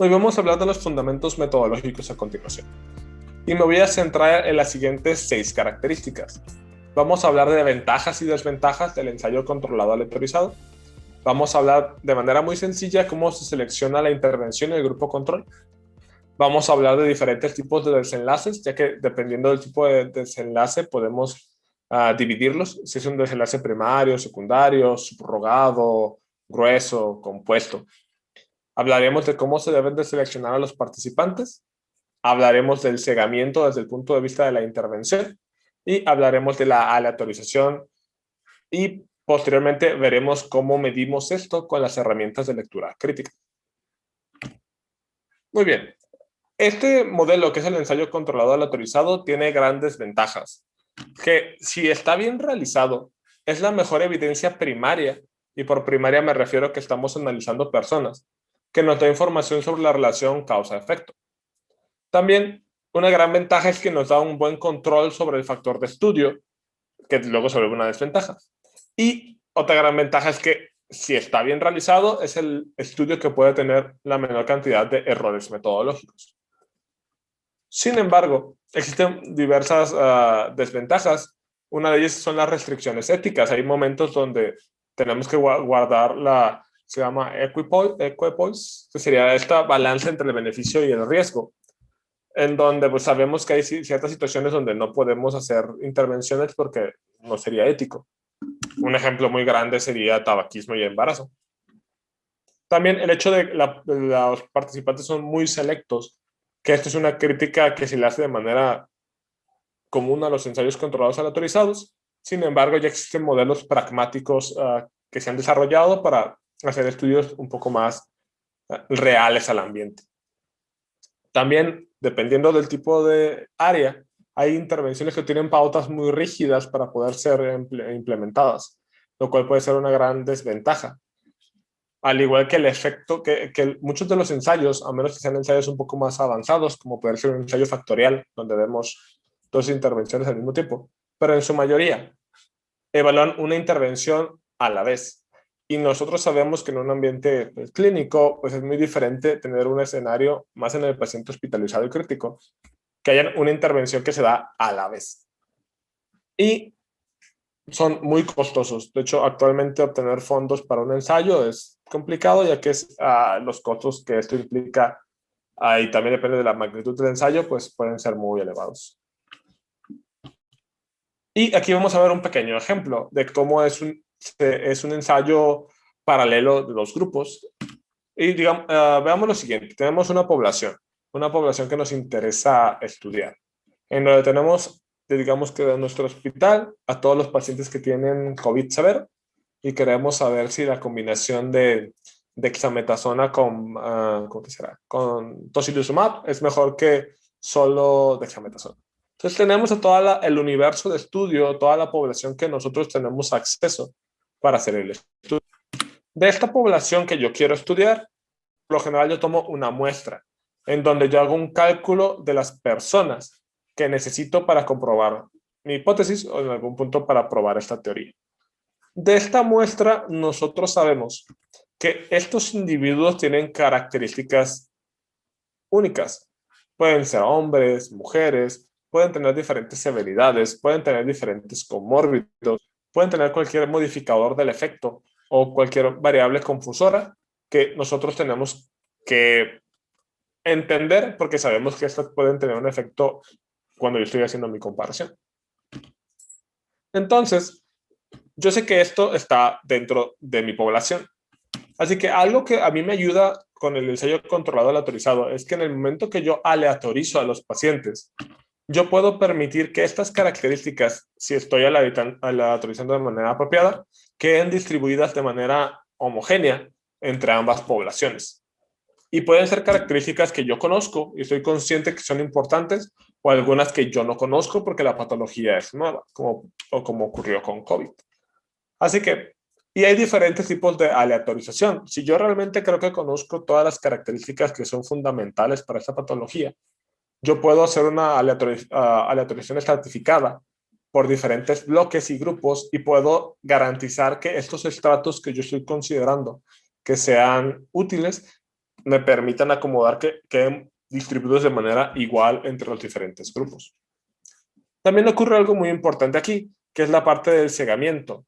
Hoy vamos a hablar de los fundamentos metodológicos a continuación. Y me voy a centrar en las siguientes 6 características. Vamos a hablar de ventajas y desventajas del ensayo controlado aleatorizado. Vamos a hablar de manera muy sencilla cómo se selecciona la intervención en el grupo control. Vamos a hablar de diferentes tipos de desenlaces, ya que dependiendo del tipo de desenlace podemos dividirlos, si es un desenlace primario, secundario, subrogado, grueso, compuesto. Hablaremos de cómo se deben de seleccionar a los participantes, hablaremos del cegamiento desde el punto de vista de la intervención y hablaremos de la aleatorización y posteriormente veremos cómo medimos esto con las herramientas de lectura crítica. Muy bien, este modelo que es el ensayo controlado aleatorizado tiene grandes ventajas, que si está bien realizado es la mejor evidencia primaria, y por primaria me refiero a que estamos analizando personas, que nos da información sobre la relación causa-efecto. También una gran ventaja es que nos da un buen control sobre el factor de estudio, que luego se vuelve una desventaja. Y otra gran ventaja es que si está bien realizado, es el estudio que puede tener la menor cantidad de errores metodológicos. Sin embargo, existen diversas desventajas. Una de ellas son las restricciones éticas. Hay momentos donde tenemos que guardar se llama equipoise, que sería esta balanza entre el beneficio y el riesgo, en donde pues sabemos que hay ciertas situaciones donde no podemos hacer intervenciones porque no sería ético. Un ejemplo muy grande sería tabaquismo y embarazo. También el hecho de que los participantes son muy selectos, que esto es una crítica que se le hace de manera común a los ensayos controlados aleatorizados. Sin embargo, ya existen modelos pragmáticos que se han desarrollado para hacer estudios un poco más reales al ambiente. También, dependiendo del tipo de área, hay intervenciones que tienen pautas muy rígidas para poder ser implementadas, lo cual puede ser una gran desventaja. Al igual que el efecto que muchos de los ensayos, a menos que sean ensayos un poco más avanzados, como puede ser un ensayo factorial, donde vemos 2 intervenciones al mismo tiempo, pero en su mayoría evalúan una intervención a la vez. Y nosotros sabemos que en un ambiente clínico, pues es muy diferente tener un escenario más en el paciente hospitalizado y crítico, que haya una intervención que se da a la vez. Y son muy costosos. De hecho, actualmente obtener fondos para un ensayo es complicado, ya que los costos que esto implica, y también depende de la magnitud del ensayo, pues pueden ser muy elevados. Y aquí vamos a ver un pequeño ejemplo de cómo es un ensayo paralelo de 2 grupos. Y digamos, veamos lo siguiente. Tenemos una población que nos interesa estudiar, en donde tenemos, digamos que de nuestro hospital, a todos los pacientes que tienen COVID severo, y queremos saber si la combinación de dexametasona con tocilizumab es mejor que solo dexametasona. Entonces tenemos a todo el universo de estudio, toda la población que nosotros tenemos acceso para hacer el estudio. De esta población que yo quiero estudiar, por lo general yo tomo una muestra, en donde yo hago un cálculo de las personas que necesito para comprobar mi hipótesis o en algún punto para probar esta teoría. De esta muestra nosotros sabemos que estos individuos tienen características únicas. Pueden ser hombres, mujeres, pueden tener diferentes severidades, pueden tener diferentes comórbidos, pueden tener cualquier modificador del efecto o cualquier variable confusora que nosotros tenemos que entender, porque sabemos que estas pueden tener un efecto cuando yo estoy haciendo mi comparación. Entonces, yo sé que esto está dentro de mi población. Así que algo que a mí me ayuda con el ensayo controlado aleatorizado es que en el momento que yo aleatorizo a los pacientes, yo puedo permitir que estas características, si estoy aleatorizando de manera apropiada, queden distribuidas de manera homogénea entre ambas poblaciones. Y pueden ser características que yo conozco y estoy consciente que son importantes, o algunas que yo no conozco porque la patología es nueva, como ocurrió con COVID. Así que, y hay diferentes tipos de aleatorización. Si yo realmente creo que conozco todas las características que son fundamentales para esta patología, yo puedo hacer una aleatorización estratificada por diferentes bloques y grupos y puedo garantizar que estos estratos que yo estoy considerando que sean útiles me permitan acomodar que queden distribuidos de manera igual entre los diferentes grupos. También ocurre algo muy importante aquí, que es la parte del cegamiento.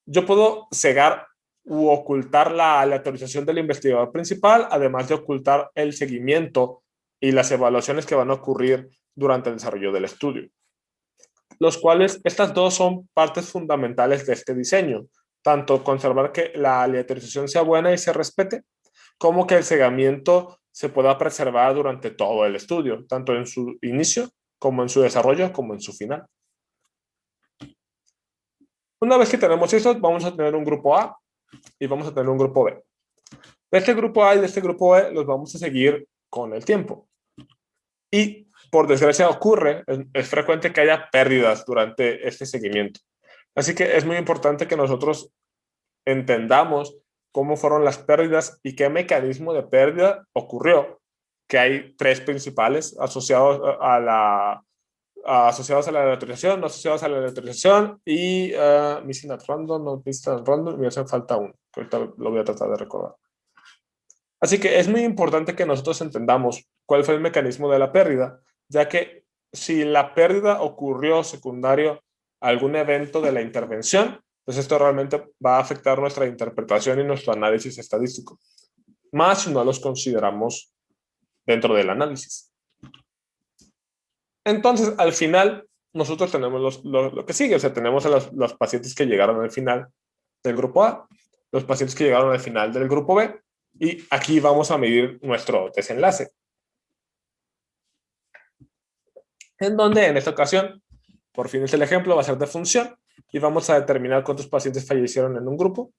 Yo puedo cegar u ocultar la aleatorización del investigador principal, además de ocultar el seguimiento y las evaluaciones que van a ocurrir durante el desarrollo del estudio. Los cuales, estas dos son partes fundamentales de este diseño, tanto conservar que la aleatorización sea buena y se respete, como que el cegamiento se pueda preservar durante todo el estudio, tanto en su inicio, como en su desarrollo, como en su final. Una vez que tenemos eso, vamos a tener un grupo A y vamos a tener un grupo B. De este grupo A y de este grupo B los vamos a seguir con el tiempo. Y por desgracia ocurre, es frecuente que haya pérdidas durante este seguimiento. Así que es muy importante que nosotros entendamos cómo fueron las pérdidas y qué mecanismo de pérdida ocurrió, que hay tres principales asociados a la aleatorización, no asociados a la aleatorización y missing at random, no missing at random, me hace falta uno, que ahorita lo voy a tratar de recordar. Así que es muy importante que nosotros entendamos cuál fue el mecanismo de la pérdida, ya que si la pérdida ocurrió secundario a algún evento de la intervención, pues esto realmente va a afectar nuestra interpretación y nuestro análisis estadístico, más si no los consideramos dentro del análisis. Entonces, al final, nosotros tenemos lo que sigue, o sea, tenemos a los pacientes que llegaron al final del grupo A, los pacientes que llegaron al final del grupo B, y aquí vamos a medir nuestro desenlace. En donde, en esta ocasión, por fin es el ejemplo, va a ser de función, y vamos a determinar cuántos pacientes fallecieron en un grupo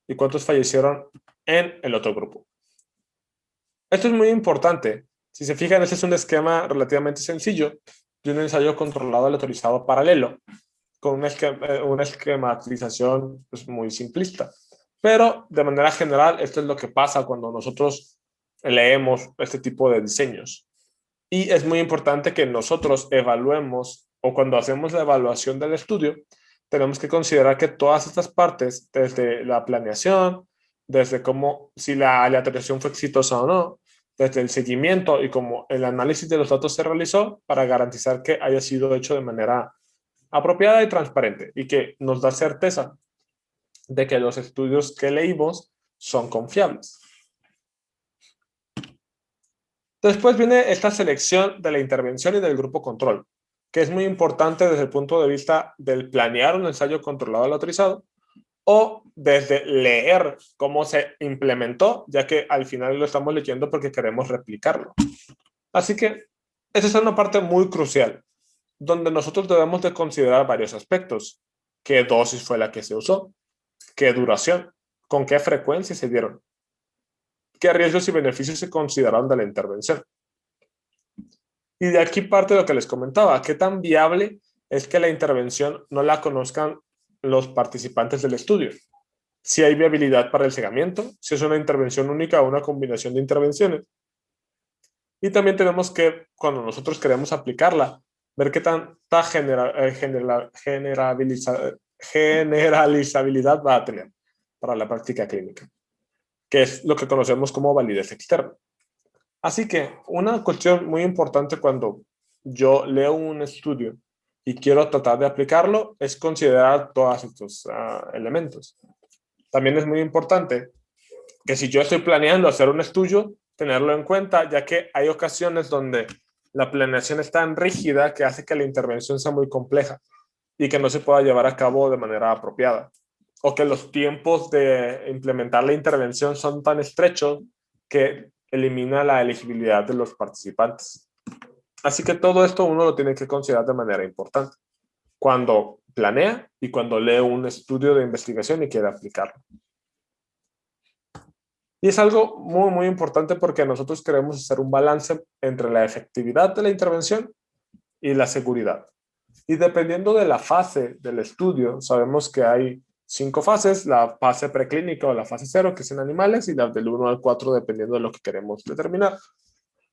y cuántos fallecieron en el otro grupo. Esto es muy importante. Si se fijan, este es un esquema relativamente sencillo de un ensayo controlado aleatorizado paralelo, con una esquematización pues, muy simplista. Pero de manera general, esto es lo que pasa cuando nosotros leemos este tipo de diseños. Y es muy importante que nosotros evaluemos, o cuando hacemos la evaluación del estudio, tenemos que considerar que todas estas partes, desde la planeación, desde cómo, si la aleatorización fue exitosa o no, desde el seguimiento y cómo el análisis de los datos se realizó para garantizar que haya sido hecho de manera apropiada y transparente y que nos da certeza de que los estudios que leímos son confiables. Después viene esta selección de la intervención y del grupo control, que es muy importante desde el punto de vista del planear un ensayo controlado aleatorizado o desde leer cómo se implementó, ya que al final lo estamos leyendo porque queremos replicarlo. Así que esa es una parte muy crucial, donde nosotros debemos de considerar varios aspectos. ¿Qué dosis fue la que se usó? ¿Qué duración? ¿Con qué frecuencia se dieron? ¿Qué riesgos y beneficios se consideraron de la intervención? Y de aquí parte de lo que les comentaba, qué tan viable es que la intervención no la conozcan los participantes del estudio. Si hay viabilidad para el cegamiento, si es una intervención única o una combinación de intervenciones. Y también tenemos que, cuando nosotros queremos aplicarla, ver qué tanta generalizabilidad va a tener para la práctica clínica, que es lo que conocemos como validez externa. Así que una cuestión muy importante cuando yo leo un estudio y quiero tratar de aplicarlo es considerar todos estos elementos. También es muy importante que si yo estoy planeando hacer un estudio, tenerlo en cuenta, ya que hay ocasiones donde la planeación es tan rígida que hace que la intervención sea muy compleja y que no se pueda llevar a cabo de manera apropiada. O que los tiempos de implementar la intervención son tan estrechos que elimina la elegibilidad de los participantes. Así que todo esto uno lo tiene que considerar de manera importante cuando planea y cuando lee un estudio de investigación y quiere aplicarlo. Y es algo muy, muy importante porque nosotros queremos hacer un balance entre la efectividad de la intervención y la seguridad. Y dependiendo de la fase del estudio, sabemos que hay 5 fases, la fase preclínica o la fase 0, que es en animales, y la del 1 al 4, dependiendo de lo que queremos determinar.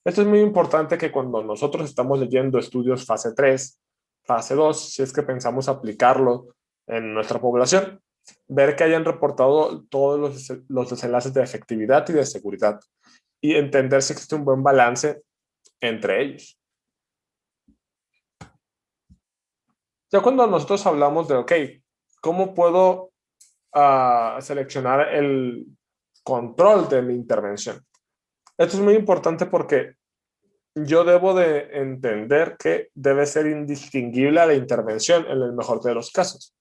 Esto es muy importante que cuando nosotros estamos leyendo estudios fase 3, fase 2, si es que pensamos aplicarlo en nuestra población, ver que hayan reportado todos los desenlaces de efectividad y de seguridad y entender si existe un buen balance entre ellos. Ya cuando nosotros hablamos de, ok, ¿cómo puedo seleccionar el control de mi intervención? Esto es muy importante porque yo debo de entender que debe ser indistinguible la intervención en el mejor de los casos.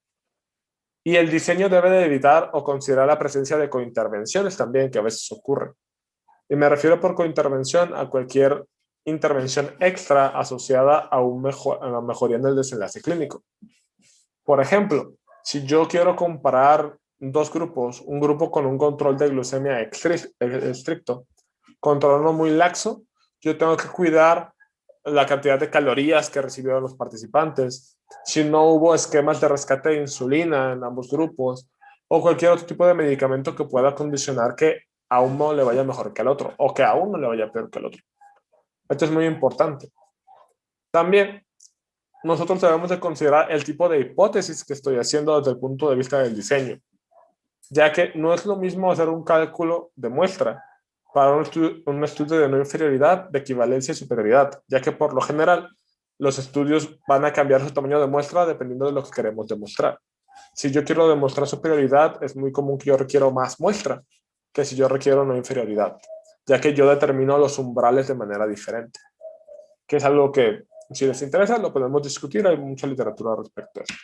Y el diseño debe de evitar o considerar la presencia de cointervenciones también, que a veces ocurren. Y me refiero por cointervención a cualquier intervención extra asociada a la mejoría en el desenlace clínico. Por ejemplo, si yo quiero comparar dos grupos, un grupo con un control de glucemia estricto, contra uno muy laxo, yo tengo que cuidar la cantidad de calorías que recibieron los participantes, si no hubo esquemas de rescate de insulina en ambos grupos, o cualquier otro tipo de medicamento que pueda condicionar que a uno le vaya mejor que al otro, o que a uno le vaya peor que al otro. Esto es muy importante. También nosotros debemos de considerar el tipo de hipótesis que estoy haciendo desde el punto de vista del diseño, ya que no es lo mismo hacer un cálculo de muestra para un estudio de no inferioridad, de equivalencia y superioridad, ya que por lo general los estudios van a cambiar su tamaño de muestra dependiendo de lo que queremos demostrar. Si yo quiero demostrar superioridad, es muy común que yo requiero más muestra que si yo requiero no inferioridad, ya que yo determino los umbrales de manera diferente, que es algo que si les interesa lo podemos discutir, hay mucha literatura al respecto a eso.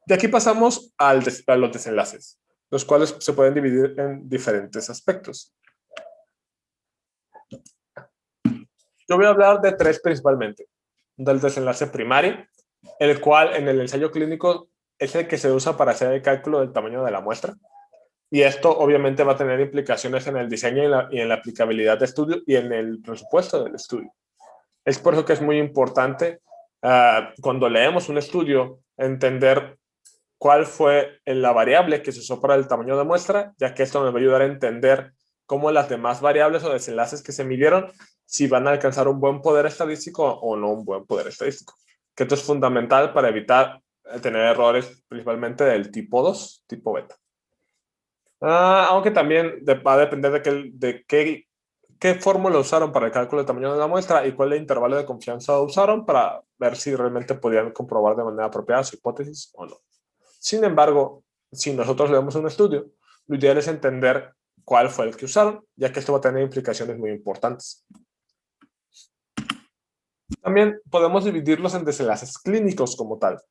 De aquí pasamos a los desenlaces, los cuales se pueden dividir en diferentes aspectos. Yo voy a hablar de tres principalmente. Del desenlace primario, el cual en el ensayo clínico es el que se usa para hacer el cálculo del tamaño de la muestra. Y esto obviamente va a tener implicaciones en el diseño y en la aplicabilidad de estudio y en el presupuesto del estudio. Es por eso que es muy importante cuando leemos un estudio entender cuál fue la variable que se usó para el tamaño de muestra, ya que esto nos va a ayudar a entender cómo las demás variables o desenlaces que se midieron, si van a alcanzar un buen poder estadístico o no un buen poder estadístico. Que esto es fundamental para evitar tener errores principalmente del tipo 2, tipo beta. Aunque también va a depender de qué fórmula usaron para el cálculo del tamaño de la muestra y cuál intervalo de confianza usaron para ver si realmente podían comprobar de manera apropiada su hipótesis o no. Sin embargo, si nosotros leemos un estudio, lo ideal es entender cuál fue el que usaron, ya que esto va a tener implicaciones muy importantes. También podemos dividirlos en desenlaces clínicos como tal,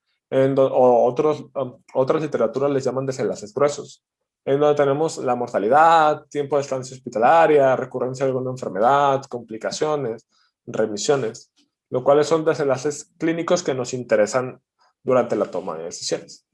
otras literaturas les llaman desenlaces gruesos, en donde tenemos la mortalidad, tiempo de estancia hospitalaria, recurrencia de alguna enfermedad, complicaciones, remisiones, lo cuales son desenlaces clínicos que nos interesan durante la toma de decisiones.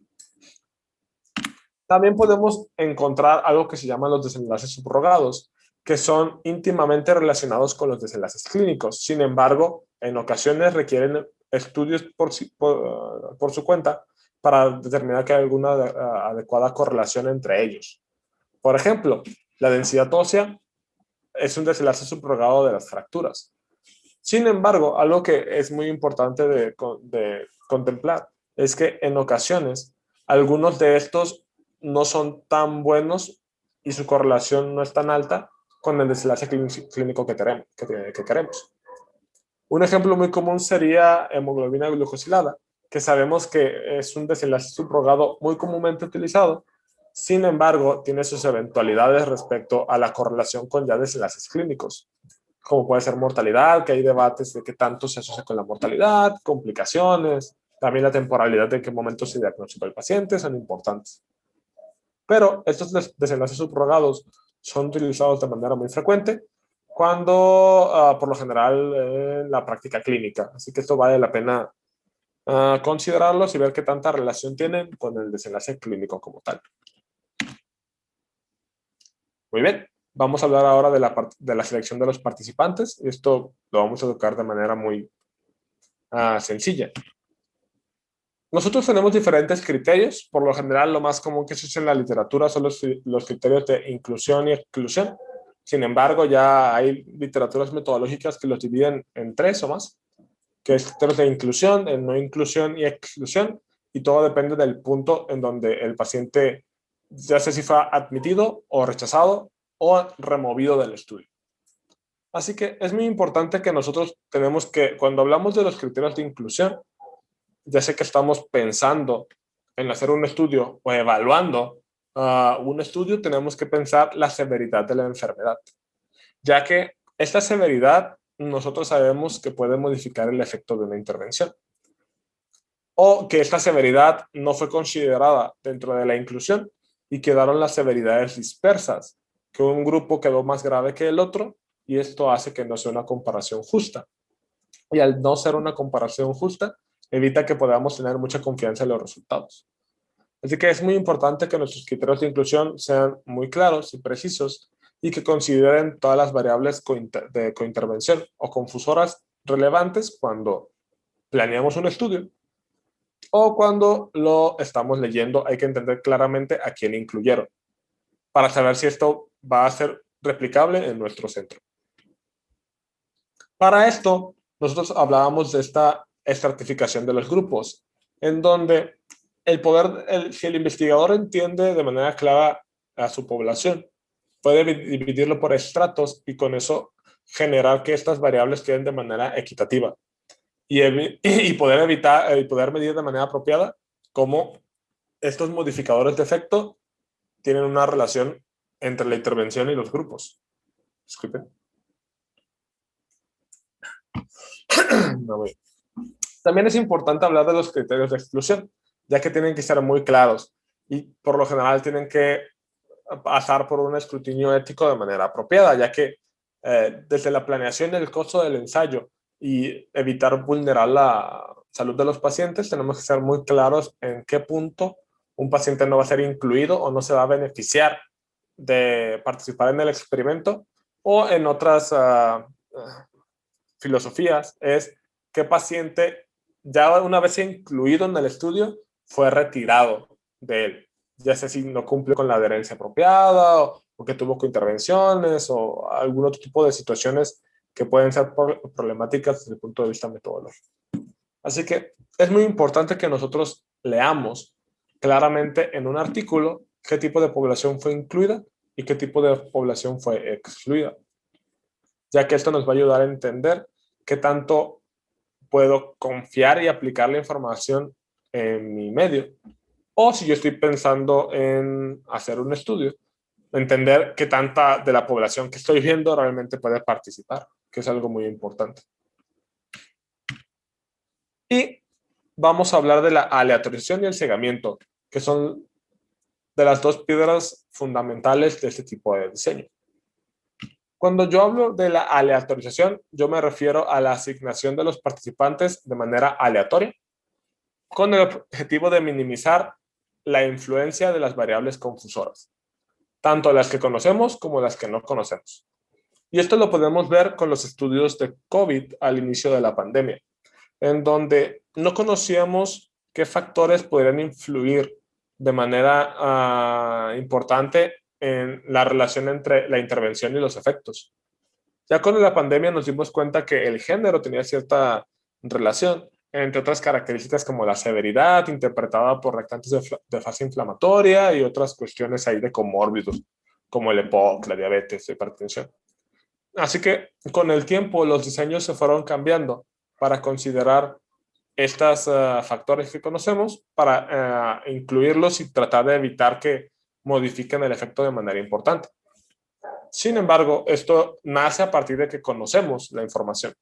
También podemos encontrar algo que se llaman los desenlaces subrogados, que son íntimamente relacionados con los desenlaces clínicos. Sin embargo, en ocasiones requieren estudios por su cuenta para determinar que hay alguna adecuada correlación entre ellos. Por ejemplo, la densidad ósea es un desenlace subrogado de las fracturas. Sin embargo, algo que es muy importante de contemplar es que en ocasiones algunos de estos no son tan buenos y su correlación no es tan alta con el desenlace clínico que queremos. Un ejemplo muy común sería hemoglobina glucosilada, que sabemos que es un desenlace subrogado muy comúnmente utilizado. Sin embargo, tiene sus eventualidades respecto a la correlación con ya desenlaces clínicos, como puede ser mortalidad, que hay debates de qué tanto se asocia con la mortalidad, complicaciones, también la temporalidad de qué momento se diagnostica el paciente, son importantes. Pero estos desenlaces subrogados son utilizados de manera muy frecuente cuando, por lo general, en la práctica clínica. Así que esto vale la pena considerarlos y ver qué tanta relación tienen con el desenlace clínico como tal. Muy bien, vamos a hablar ahora de la selección de los participantes. Esto lo vamos a tocar de manera muy sencilla. Nosotros tenemos diferentes criterios. Por lo general, lo más común que se usa en la literatura son los criterios de inclusión y exclusión. Sin embargo, ya hay literaturas metodológicas que los dividen en tres o más, que es criterios de inclusión, de no inclusión y exclusión, y todo depende del punto en donde el paciente, ya sea si fue admitido o rechazado o removido del estudio. Así que es muy importante que nosotros tenemos que, cuando hablamos de los criterios de inclusión, ya sé que estamos pensando en hacer un estudio o evaluando un estudio, tenemos que pensar la severidad de la enfermedad, ya que esta severidad nosotros sabemos que puede modificar el efecto de una intervención, o que esta severidad no fue considerada dentro de la inclusión y quedaron las severidades dispersas, que un grupo quedó más grave que el otro, y esto hace que no sea una comparación justa. Y al no ser una comparación justa, evita que podamos tener mucha confianza en los resultados. Así que es muy importante que nuestros criterios de inclusión sean muy claros y precisos y que consideren todas las variables de cointervención o confusoras relevantes cuando planeamos un estudio o cuando lo estamos leyendo. Hay que entender claramente a quién incluyeron para saber si esto va a ser replicable en nuestro centro. Para esto, nosotros hablábamos de esta estratificación de los grupos, en donde si el investigador entiende de manera clara a su población, puede dividirlo por estratos y con eso generar que estas variables queden de manera equitativa y poder evitar y poder medir de manera apropiada cómo estos modificadores de efecto tienen una relación entre la intervención y los grupos. Disculpen. No, también es importante hablar de los criterios de exclusión, ya que tienen que ser muy claros y por lo general tienen que pasar por un escrutinio ético de manera apropiada, ya que desde la planeación del costo del ensayo y evitar vulnerar la salud de los pacientes, tenemos que ser muy claros en qué punto un paciente no va a ser incluido o no se va a beneficiar de participar en el experimento, o en otras filosofías es qué paciente ya una vez incluido en el estudio fue retirado de él, ya sea si no cumple con la adherencia apropiada o que tuvo intervenciones o algún otro tipo de situaciones que pueden ser problemáticas desde el punto de vista metodológico. Así que es muy importante que nosotros leamos claramente en un artículo qué tipo de población fue incluida y qué tipo de población fue excluida, ya que esto nos va a ayudar a entender qué tanto puedo confiar y aplicar la información en mi medio. O si yo estoy pensando en hacer un estudio, entender qué tanta de la población que estoy viendo realmente puede participar, que es algo muy importante. Y vamos a hablar de la aleatorización y el cegamiento, que son de las dos piedras fundamentales de este tipo de diseño. Cuando yo hablo de la aleatorización, yo me refiero a la asignación de los participantes de manera aleatoria, con el objetivo de minimizar la influencia de las variables confusoras, tanto las que conocemos como las que no conocemos. Y esto lo podemos ver con los estudios de COVID al inicio de la pandemia, en donde no conocíamos qué factores podrían influir de manera importante en la relación entre la intervención y los efectos. Ya con la pandemia nos dimos cuenta que el género tenía cierta relación, entre otras características como la severidad interpretada por reactantes de fase inflamatoria y otras cuestiones ahí de comórbidos, como el EPOC, la diabetes, la hipertensión. Así que con el tiempo los diseños se fueron cambiando para considerar estos factores que conocemos, para incluirlos y tratar de evitar que modifiquen el efecto de manera importante. Sin embargo, esto nace a partir de que conocemos la información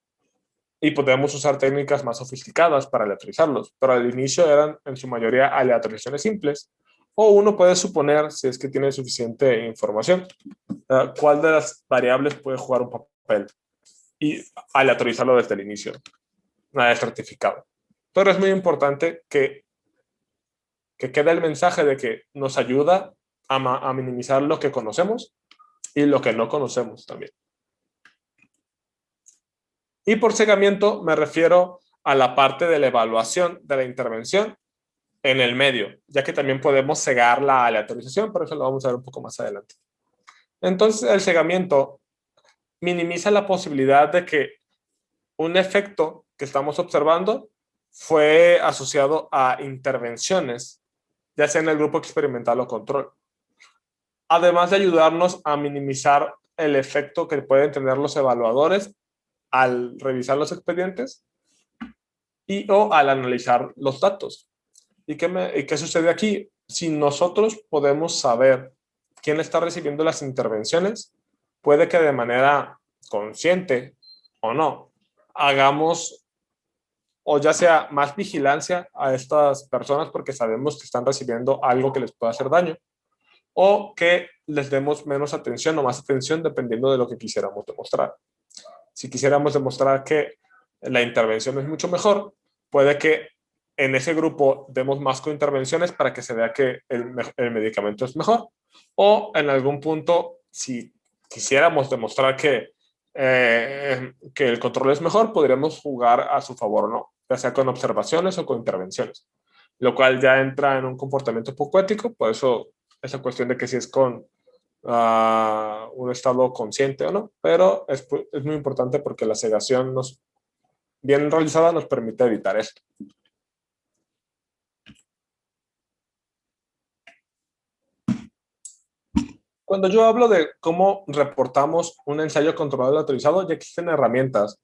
y podemos usar técnicas más sofisticadas para aleatorizarlos, pero al inicio eran en su mayoría aleatorizaciones simples, o uno puede suponer, si es que tiene suficiente información, cuál de las variables puede jugar un papel y aleatorizarlo desde el inicio, nada estratificado. Pero es muy importante que quede el mensaje de que nos ayuda a minimizar lo que conocemos y lo que no conocemos también. Y por cegamiento me refiero a la parte de la evaluación de la intervención en el medio, ya que también podemos cegar la aleatorización, pero eso lo vamos a ver un poco más adelante. Entonces, el cegamiento minimiza la posibilidad de que un efecto que estamos observando fue asociado a intervenciones, ya sea en el grupo experimental o control, además de ayudarnos a minimizar el efecto que pueden tener los evaluadores al revisar los expedientes y o al analizar los datos. ¿Y qué sucede aquí? Si nosotros podemos saber quién está recibiendo las intervenciones, puede que de manera consciente o no, hagamos o ya sea más vigilancia a estas personas porque sabemos que están recibiendo algo que les puede hacer daño, o que les demos menos atención o más atención dependiendo de lo que quisiéramos demostrar. Si quisiéramos demostrar que la intervención es mucho mejor, puede que en ese grupo demos más cointervenciones para que se vea que el medicamento es mejor. O en algún punto, si quisiéramos demostrar que el control es mejor, podríamos jugar a su favor, ¿no? Ya sea con observaciones o con intervenciones, lo cual ya entra en un comportamiento poco ético, por eso esa cuestión de que si es con un estado consciente o no, pero es muy importante porque la sedación bien realizada nos permite evitar esto. Cuando yo hablo de cómo reportamos un ensayo controlado y autorizado, ya existen herramientas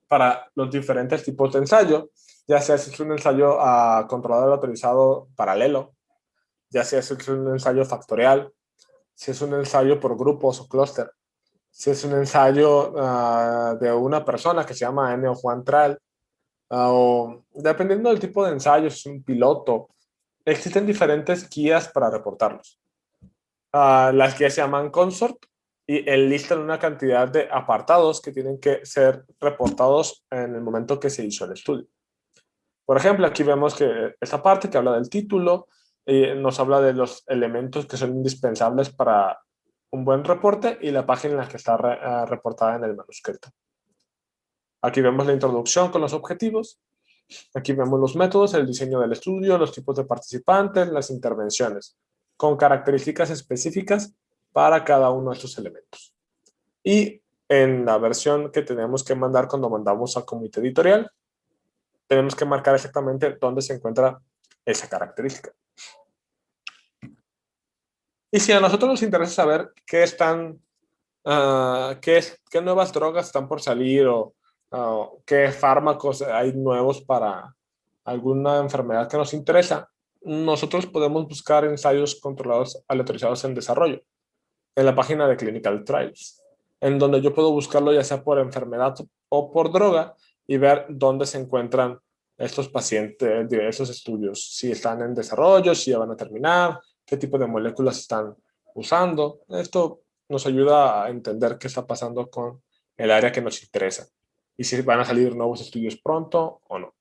para los diferentes tipos de ensayo, ya sea si es un ensayo controlado y autorizado paralelo, ya sea si es un ensayo factorial, si es un ensayo por grupos o clúster, si es un ensayo de una persona que se llama N o Juan Trial, o dependiendo del tipo de ensayo, si es un piloto, existen diferentes guías para reportarlos. Las guías se llaman consort y enlistan una cantidad de apartados que tienen que ser reportados en el momento que se hizo el estudio. Por ejemplo, aquí vemos que esta parte que habla del título nos habla de los elementos que son indispensables para un buen reporte y la página en la que está reportada en el manuscrito. Aquí vemos la introducción con los objetivos. Aquí vemos los métodos, el diseño del estudio, los tipos de participantes, las intervenciones, con características específicas para cada uno de estos elementos. Y en la versión que tenemos que mandar cuando mandamos al comité editorial, tenemos que marcar exactamente dónde se encuentra esa característica. Y si a nosotros nos interesa saber qué qué nuevas drogas están por salir o qué fármacos hay nuevos para alguna enfermedad que nos interesa, nosotros podemos buscar ensayos controlados aleatorizados en desarrollo en la página de Clinical Trials, en donde yo puedo buscarlo ya sea por enfermedad o por droga y ver dónde se encuentran estos pacientes de esos estudios, si están en desarrollo, si ya van a terminar, qué tipo de moléculas están usando. Esto nos ayuda a entender qué está pasando con el área que nos interesa y si van a salir nuevos estudios pronto o no.